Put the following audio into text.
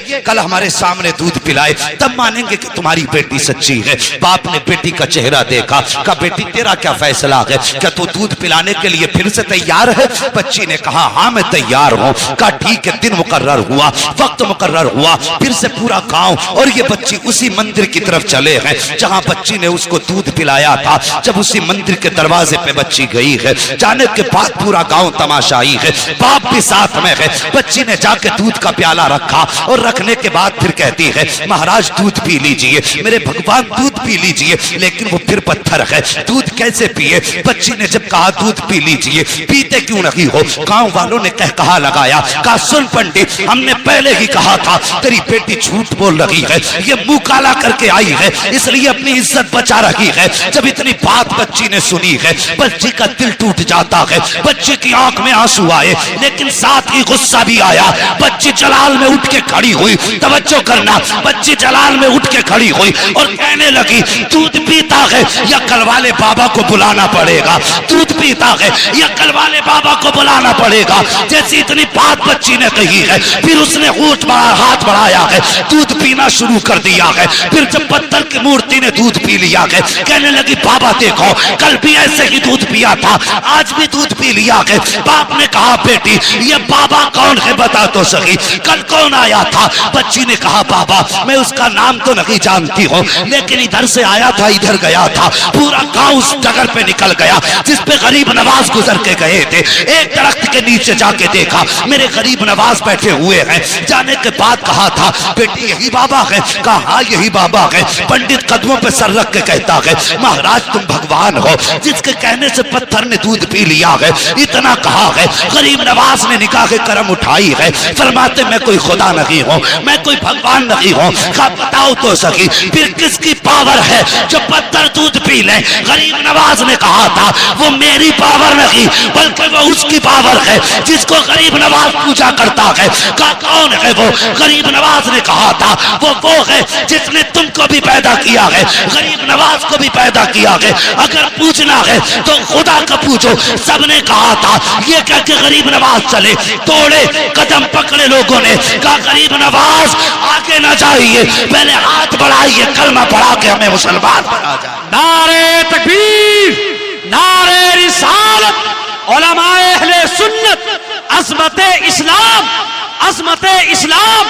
ये कल हमारे सामने दूध पिलाए, तब मानेंगे कि तुम्हारी बेटी सच्ची है। बाप ने बेटी का चेहरा देखा, कहा बेटी तेरा क्या फैसला है, क्या तू दूध पिलाने के लिए फिर से तैयार है? बच्ची ने कहा हाँ मैं तैयार हूँ। कहा ठीक है। दिन मुकर्रर हुआ, वक्त मुकर्रर हुआ, फिर से पूरा गांव और ये बच्ची उसी मंदिर की तरफ चले हैं जहां बच्ची ने उसको दूध पिलाया था। जब उसी मंदिर के दरवाजे पे बच्ची गई है, जाने के बाद पूरा गांव तमाशाई है, बाप भी साथ में है। बच्ची ने जाके दूध का प्याला रखा और रखने के बाद फिर कहती है महाराज दूध पी लीजिए, मेरे भगवान दूध पी लीजिए। लेकिन वो फिर पत्थर है, दूध कैसे पिए? बच्ची ने जब कहा दूध पी लीजिए, पीते क्यों नहीं हो? गांव वालों ने कहा लगाया, कहा सुन पंडित, हमने पहले ही कहा था तेरी बेटी झूठ बोल रही है, ये मुंह काला करके आई है, इसलिए अपनी इज्जत बचा रही है। जब इतनी बात बच्ची ने सुनी है, बच्ची का दिल टूट जाता है, बच्ची की आंख में आंसू आए, लेकिन साथ ही गुस्सा भी आया। बच्ची जलाल में उठ के खड़ी हुई, तवज्जो करना, बच्ची जलाल में उठ के खड़ी हुई और कहने लगी दूध पीता है या कल वाले बाबा को बुलाना पड़ेगा, दूध पीता है या कल वाले बाबा को बुलाना पड़ेगा। जैसी इतनी बात बच्ची ने कही है, फिर उसने हाथ बढ़ाया है, दूध पीना शुरू कर दिया है। फिर जब पत्थर की मूर्ति ने दूध पी लिया है, कहने लगी बाबा देखो कल भी ऐसे ही दूध पिया था, आज भी दूध पी लिया है। बाप ने कहा बेटी ये बाबा कौन है बता तो सही, कल कौन आया था? बच्ची ने कहा बाबा मैं उसका नाम तो नहीं जानती हूँ, लेकिन इधर से आया था इधर गया था, पूरा गांव उस जगह पे निकल गया जिस पे गरीब नवाज गुजर के गए थे। एक दरख्त के नीचे जाके देखा मेरे गरीब नवाज बैठे हुए हैं। जाने के बाद कहा था बेटी यही बाबा है? कहा हाँ यही बाबा है। पंडित कदमों पे सर रख के कहता है महाराज तुम भगवान हो, जिसके कहने से पत्थर ने दूध पी लिया है। इतना कहा है, गरीब नवाज ने निकाह के करम उठाई है, फरमाते मैं कोई खुदा नहीं हूँ, मैं कोई भगवान नहीं हूँ। कहा बताओ तो सही फिर किसकी पावर है जो पत्थर दूध पी ले? गरीब नवाज ने कहा था वो मेरी पावर नहीं बल्कि वो उसकी पावर है जिसको गरीब नवाज पूजा करता है। कहा कौन है वो? गरीब नवाज ने कहा था वो है जिसने तुमको भी पैदा किया है, गरीब नवाज को भी पैदा किया है। अगर पूछना है तो खुदा का पूछो। सबने कहा था ये कह के गरीब नवाज चले, तोड़े कदम पकड़े लोगों ने, कहा गरीब नवाज आगे ना जाइए, पहले हाथ बढ़ाइए, कलमा पढ़ा के हमें मुसलमान बना जाए। नारे तकबीर, नारे रिसालत, उलमाए अहले सुन्नत, अज़मते इस्लाम, अज़मते इस्लाम।